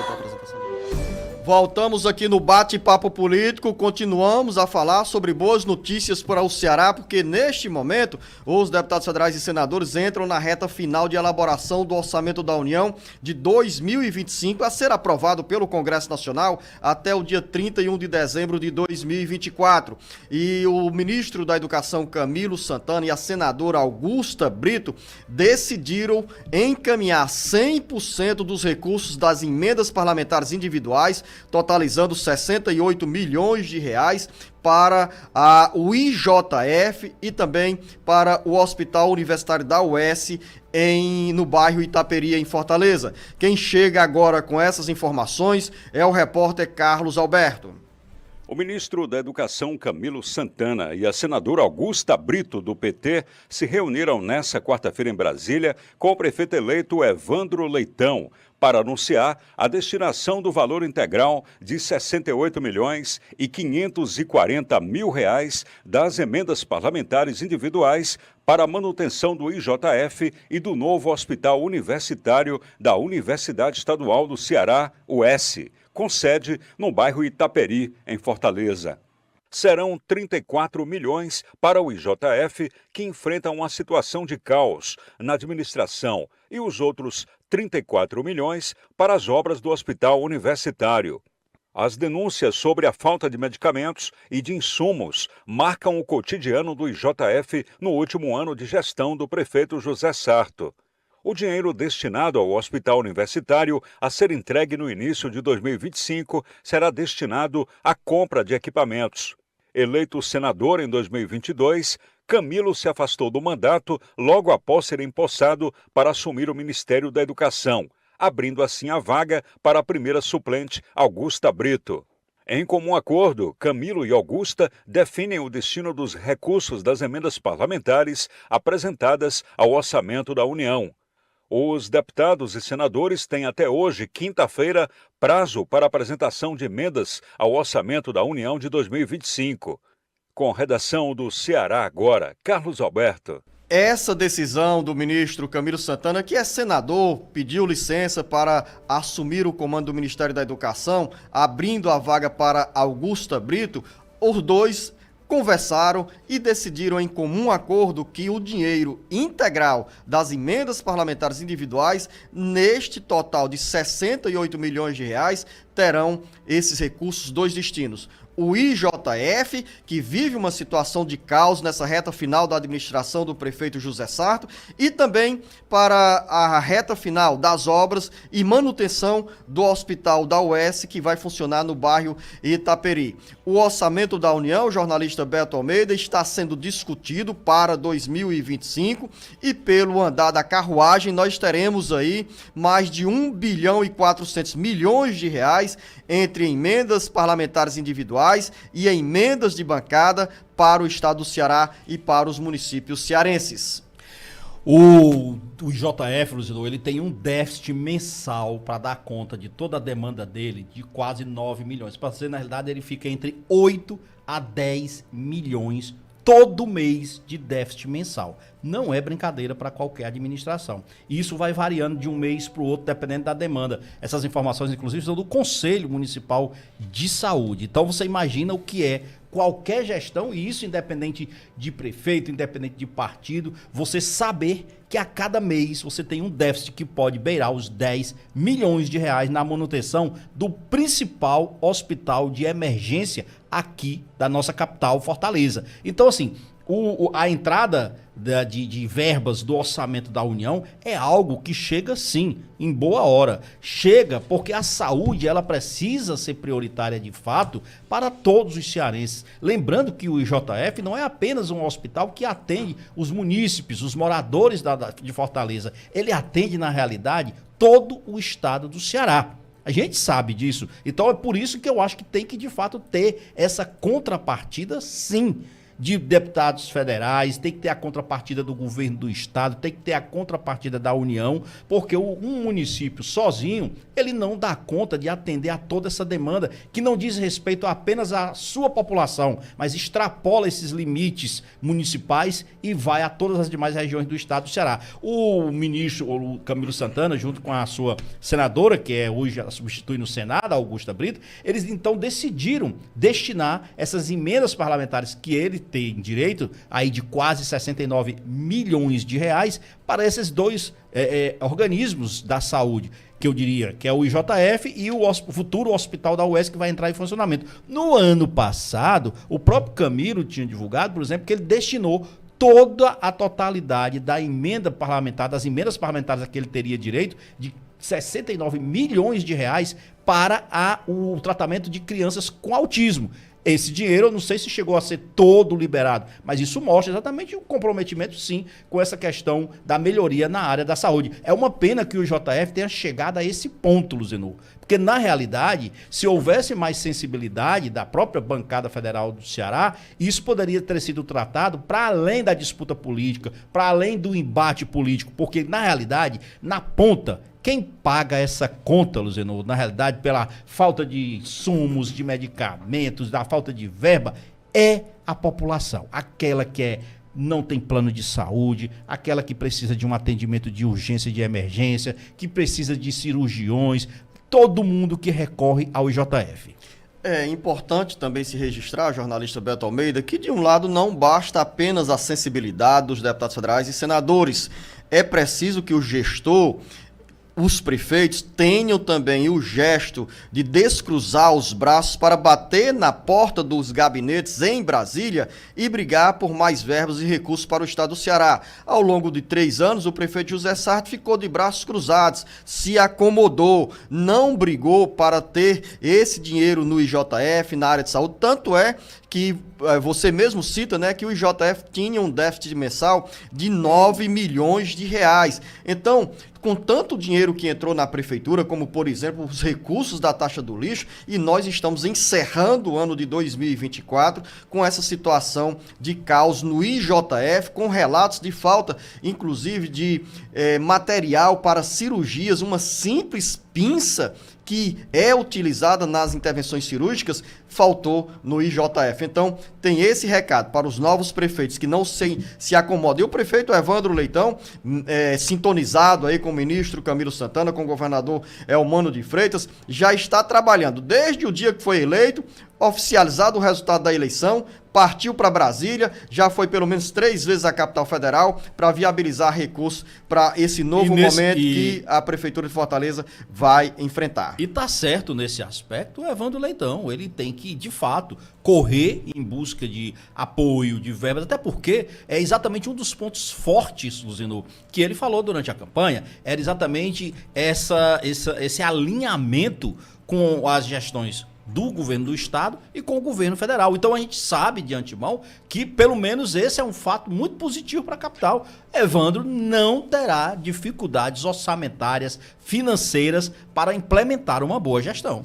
aqui para a apresentação. Voltamos aqui no Bate-Papo Político, continuamos a falar sobre boas notícias para o Ceará, porque neste momento os deputados federais e senadores entram na reta final de elaboração do Orçamento da União de 2025, a ser aprovado pelo Congresso Nacional até o dia 31 de dezembro de 2024. E o ministro da Educação, Camilo Santana, e a senadora Augusta Brito decidiram encaminhar 100% dos recursos das emendas parlamentares individuais, totalizando 68 milhões de reais para o IJF e também para o Hospital Universitário da UES no bairro Itaperi, em Fortaleza. Quem chega agora com essas informações é o repórter Carlos Alberto. O ministro da Educação, Camilo Santana, e a senadora Augusta Brito, do PT, se reuniram nesta quarta-feira em Brasília com o prefeito eleito Evandro Leitão para anunciar a destinação do valor integral de R$ 68.540.000 das emendas parlamentares individuais para a manutenção do IJF e do novo Hospital Universitário da Universidade Estadual do Ceará, UES, com sede no bairro Itaperi, em Fortaleza. Serão 34 milhões para o IJF, que enfrenta uma situação de caos na administração, e os outros 34 milhões para as obras do Hospital Universitário. As denúncias sobre a falta de medicamentos e de insumos marcam o cotidiano do IJF no último ano de gestão do prefeito José Sarto. O dinheiro destinado ao Hospital Universitário a ser entregue no início de 2025 será destinado à compra de equipamentos. Eleito senador em 2022, Camilo se afastou do mandato logo após ser empossado para assumir o Ministério da Educação, abrindo assim a vaga para a primeira suplente, Augusta Brito. Em comum acordo, Camilo e Augusta definem o destino dos recursos das emendas parlamentares apresentadas ao Orçamento da União. Os deputados e senadores têm até hoje, quinta-feira, prazo para apresentação de emendas ao Orçamento da União de 2025. Com redação do Ceará Agora, Carlos Alberto. Essa decisão do ministro Camilo Santana, que é senador, pediu licença para assumir o comando do Ministério da Educação, abrindo a vaga para Augusta Brito, os dois conversaram e decidiram em comum acordo que o dinheiro integral das emendas parlamentares individuais, neste total de 68 milhões de reais, terão esses recursos dois destinos. O IJF, que vive uma situação de caos nessa reta final da administração do prefeito José Sarto, e também para a reta final das obras e manutenção do Hospital da UES, que vai funcionar no bairro Itaperi. O Orçamento da União, o jornalista Beto Almeida, está sendo discutido para 2025 e pelo andar da carruagem nós teremos aí mais de 1 bilhão e 400 milhões de reais entre emendas parlamentares individuais e emendas de bancada para o estado do Ceará e para os municípios cearenses. O IJF, Luciano, ele tem um déficit mensal para dar conta de toda a demanda dele de quase 9 milhões. Para ser, na realidade, ele fica entre 8 a 10 milhões todo mês de déficit mensal. Não é brincadeira para qualquer administração. Isso vai variando de um mês para o outro, dependendo da demanda. Essas informações, inclusive, são do Conselho Municipal de Saúde. Então, você imagina o que é qualquer gestão, e isso independente de prefeito, independente de partido, você saber que a cada mês você tem um déficit que pode beirar os 10 milhões de reais na manutenção do principal hospital de emergência aqui da nossa capital, Fortaleza. Então, assim, a entrada de verbas do orçamento da União é algo que chega, sim, em boa hora. Chega porque a saúde, ela precisa ser prioritária de fato para todos os cearenses. Lembrando que o IJF não é apenas um hospital que atende os munícipes, os moradores de Fortaleza. Ele atende, na realidade, todo o estado do Ceará. A gente sabe disso. Então é por isso que eu acho que tem que, de fato, ter essa contrapartida, sim, de deputados federais, tem que ter a contrapartida do governo do estado, tem que ter a contrapartida da União, porque um município sozinho, ele não dá conta de atender a toda essa demanda, que não diz respeito apenas à sua população, mas extrapola esses limites municipais e vai a todas as demais regiões do estado do Ceará. O ministro o Camilo Santana, junto com a sua senadora, que hoje ela substitui no Senado, Augusta Brito, eles então decidiram destinar essas emendas parlamentares que ele tem direito, aí de quase 69 milhões de reais, para esses dois organismos da saúde, que eu diria que é o IJF e o futuro hospital da UES, que vai entrar em funcionamento. No ano passado, o próprio Camilo tinha divulgado, por exemplo, que ele destinou toda a totalidade da emenda parlamentar, das emendas parlamentares a que ele teria direito, de 69 milhões de reais para o tratamento de crianças com autismo. Esse dinheiro, eu não sei se chegou a ser todo liberado, mas isso mostra exatamente o comprometimento, sim, com essa questão da melhoria na área da saúde. É uma pena que o IJF tenha chegado a esse ponto, Luzenor, porque, na realidade, se houvesse mais sensibilidade da própria bancada federal do Ceará, isso poderia ter sido tratado para além da disputa política, para além do embate político, porque, na realidade, na ponta, quem paga essa conta, Luzenor, na realidade, pela falta de insumos, de medicamentos, da falta de verba, é a população. Aquela que não tem plano de saúde, aquela que precisa de um atendimento de urgência e de emergência, que precisa de cirurgiões, todo mundo que recorre ao IJF. É importante também se registrar, jornalista Beto Almeida, que de um lado não basta apenas a sensibilidade dos deputados federais e senadores. É preciso que o gestor, os prefeitos, tenham também o gesto de descruzar os braços para bater na porta dos gabinetes em Brasília e brigar por mais verbas e recursos para o estado do Ceará. Ao longo de 3 anos, o prefeito José Sarto ficou de braços cruzados, se acomodou, não brigou para ter esse dinheiro no IJF, na área de saúde. Tanto é que você mesmo cita, né, que o IJF tinha um déficit mensal de 9 milhões de reais. Então, com tanto dinheiro que entrou na prefeitura, como, por exemplo, os recursos da taxa do lixo, e nós estamos encerrando o ano de 2024 com essa situação de caos no IJF, com relatos de falta, inclusive, de material para cirurgias, uma simples pinça que é utilizada nas intervenções cirúrgicas, faltou no IJF. Então, tem esse recado para os novos prefeitos que não se acomodem. E o prefeito Evandro Leitão, sintonizado aí com o ministro Camilo Santana, com o governador Elmano de Freitas, já está trabalhando desde o dia que foi eleito, oficializado o resultado da eleição, partiu para Brasília, já foi pelo menos 3 vezes à capital federal para viabilizar recursos para esse novo momento que a Prefeitura de Fortaleza vai enfrentar. E tá certo nesse aspecto o Evandro Leitão, ele tem que, de fato, correr em busca de apoio, de verbas, até porque é exatamente um dos pontos fortes, Luzenor, que ele falou durante a campanha, era exatamente esse alinhamento com as gestões do governo do estado e com o governo federal. Então a gente sabe de antemão que pelo menos esse é um fato muito positivo para a capital. Evandro não terá dificuldades orçamentárias, financeiras para implementar uma boa gestão.